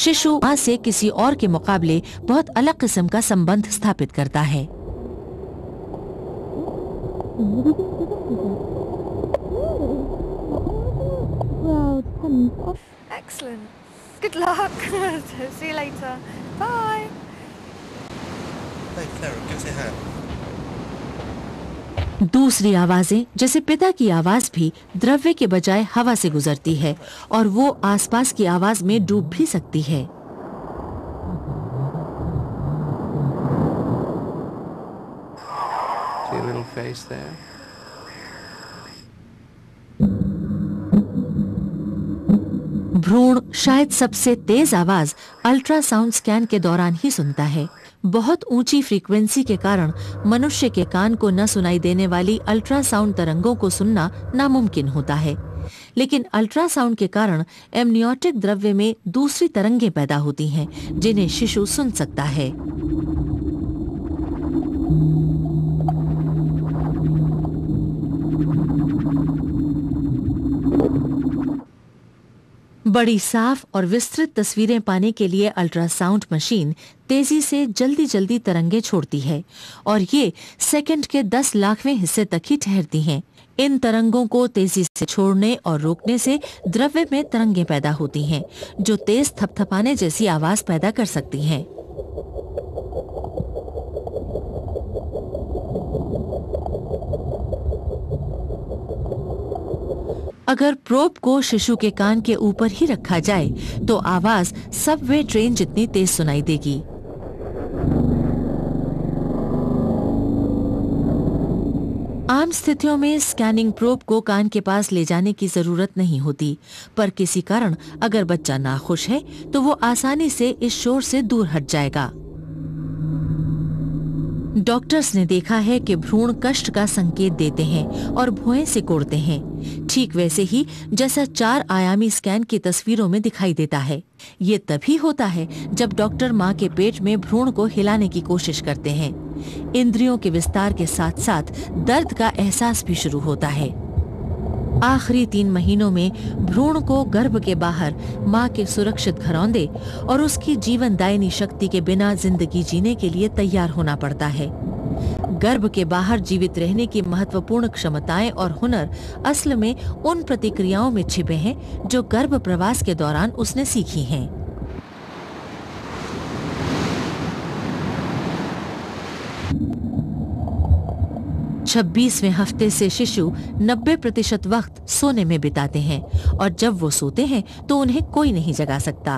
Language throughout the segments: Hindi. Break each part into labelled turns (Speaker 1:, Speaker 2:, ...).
Speaker 1: शिशु मां से किसी और के मुकाबले बहुत अलग किस्म का संबंध स्थापित करता है।
Speaker 2: Excellent. Good luck. See you later. Bye.
Speaker 3: Hey Clara, give us a hand.
Speaker 1: दूसरी आवाजें जैसे पिता की आवाज भी द्रव्य के बजाय हवा से गुजरती है और वो आसपास की आवाज में डूब भी सकती है।
Speaker 4: See a little face there.
Speaker 1: भ्रूण शायद सबसे तेज आवाज अल्ट्रासाउंड स्कैन के दौरान ही सुनता है। बहुत ऊंची फ्रीक्वेंसी के कारण मनुष्य के कान को न सुनाई देने वाली अल्ट्रासाउंड तरंगों को सुनना नामुमकिन होता है, लेकिन अल्ट्रासाउंड के कारण एमनियोटिक द्रव्य में दूसरी तरंगें पैदा होती हैं, जिन्हें शिशु सुन सकता है। बड़ी साफ और विस्तृत तस्वीरें पाने के लिए अल्ट्रासाउंड मशीन तेजी से जल्दी तरंगें छोड़ती है और ये सेकंड के 10 लाखवें हिस्से तक ही ठहरती हैं। इन तरंगों को तेजी से छोड़ने और रोकने से द्रव्य में तरंगें पैदा होती हैं, जो तेज थपथपाने जैसी आवाज पैदा कर सकती हैं। अगर प्रोब को शिशु के कान के ऊपर ही रखा जाए तो आवाज सबवे ट्रेन जितनी तेज सुनाई देगी। आम स्थितियों में स्कैनिंग प्रोब को कान के पास ले जाने की जरूरत नहीं होती, पर किसी कारण अगर बच्चा नाखुश है तो वो आसानी से इस शोर से दूर हट जाएगा। डॉक्टर्स ने देखा है कि भ्रूण कष्ट का संकेत देते हैं और भुएं सिकोड़ते हैं, ठीक वैसे ही जैसा 4 आयामी स्कैन की तस्वीरों में दिखाई देता है। ये तभी होता है जब डॉक्टर मां के पेट में भ्रूण को हिलाने की कोशिश करते हैं। इंद्रियों के विस्तार के साथ साथ दर्द का एहसास भी शुरू होता है। आखिरी 3 महीनों में भ्रूण को गर्भ के बाहर मां के सुरक्षित घरौंदे और उसकी जीवनदायिनी शक्ति के बिना जिंदगी जीने के लिए तैयार होना पड़ता है। गर्भ के बाहर जीवित रहने की महत्वपूर्ण क्षमताएं और हुनर असल में उन प्रतिक्रियाओं में छिपे हैं जो गर्भ प्रवास के दौरान उसने सीखी हैं। 26वें हफ्ते से शिशु 90% वक्त सोने में बिताते हैं और जब वो सोते हैं तो उन्हें कोई नहीं जगा सकता।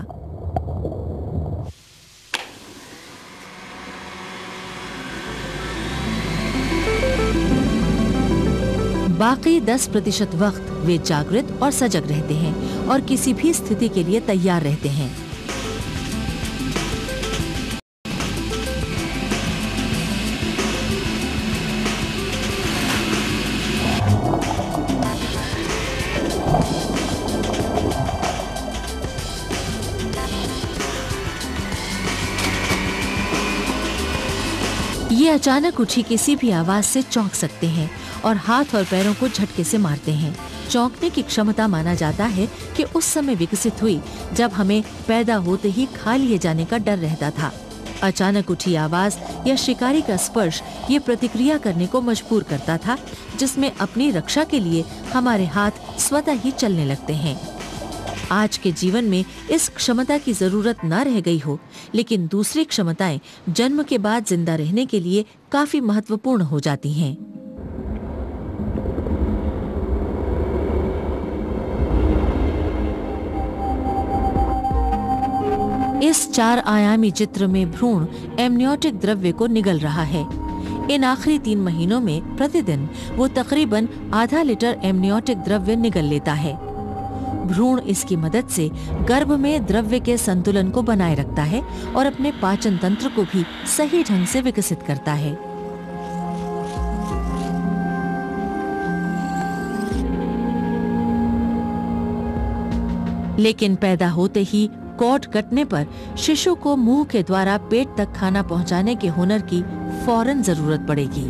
Speaker 1: बाकी 10% वक्त वे जागृत और सजग रहते हैं और किसी भी स्थिति के लिए तैयार रहते हैं। ये अचानक उठी किसी भी आवाज से चौंक सकते हैं और हाथ और पैरों को झटके से मारते हैं। चौंकने की क्षमता माना जाता है कि उस समय विकसित हुई जब हमें पैदा होते ही खा लिए जाने का डर रहता था। अचानक उठी आवाज या शिकारी का स्पर्श ये प्रतिक्रिया करने को मजबूर करता था, जिसमें अपनी रक्षा के लिए हमारे हाथ स्वतः ही चलने लगते हैं। आज के जीवन में इस क्षमता की जरूरत न रह गई हो, लेकिन दूसरी क्षमताएं जन्म के बाद जिंदा रहने के लिए काफी महत्वपूर्ण हो जाती हैं। इस 4 आयामी चित्र में भ्रूण एमनियोटिक द्रव्य को निगल रहा है। इन आखिरी 3 महीनों में प्रतिदिन वो तकरीबन आधा लीटर एमनियोटिक द्रव्य निगल लेता है। भ्रूण इसकी मदद से गर्भ में द्रव्य के संतुलन को बनाए रखता है और अपने पाचन तंत्र को भी सही ढंग से विकसित करता है। लेकिन पैदा होते ही कॉर्ड कटने पर शिशु को मुंह के द्वारा पेट तक खाना पहुंचाने के हुनर की फौरन जरूरत पड़ेगी।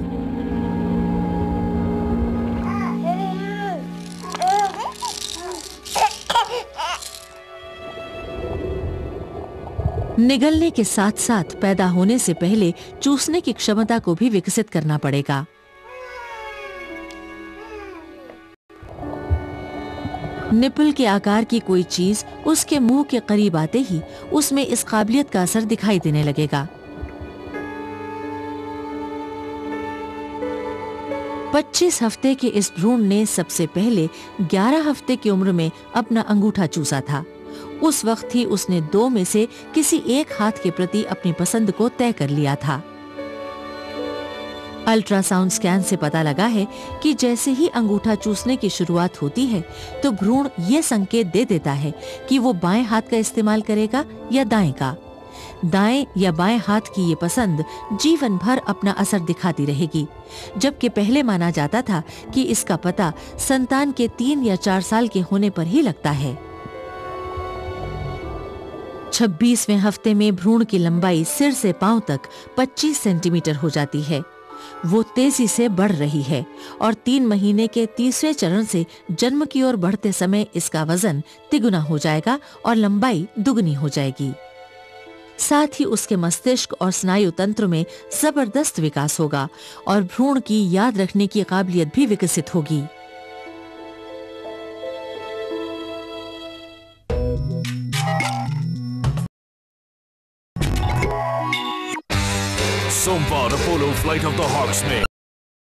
Speaker 1: निगलने के साथ साथ पैदा होने से पहले चूसने की क्षमता को भी विकसित करना पड़ेगा। निपल के आकार की कोई चीज उसके मुंह के करीब आते ही उसमें इस काबिलियत का असर दिखाई देने लगेगा। 25 हफ्ते के इस भ्रूण ने सबसे पहले 11 हफ्ते की उम्र में अपना अंगूठा चूसा था। उस वक्त ही उसने 2 में से किसी एक हाथ के प्रति अपनी पसंद को तय कर लिया था। अल्ट्रासाउंड स्कैन से पता लगा है कि जैसे ही अंगूठा चूसने की शुरुआत होती है तो भ्रूण ये संकेत दे देता है कि वो बाएं हाथ का इस्तेमाल करेगा या दाएं का। दाएं या बाएं हाथ की ये पसंद जीवन भर अपना असर दिखाती रहेगी, जबकि पहले माना जाता था कि इसका पता संतान के 3 या 4 साल के होने पर ही लगता है। 26वें हफ्ते में भ्रूण की लंबाई सिर से पांव तक 25 सेंटीमीटर हो जाती है। वो तेजी से बढ़ रही है और 3 महीने के 30वें चरण से जन्म की ओर बढ़ते समय इसका वजन तिगुना हो जाएगा और लंबाई दुगनी हो जाएगी। साथ ही उसके मस्तिष्क और स्नायु तंत्र में जबरदस्त विकास होगा और भ्रूण की याद रखने की काबिलियत भी विकसित होगी।
Speaker 4: सोमवार Apollo flight of the hawks में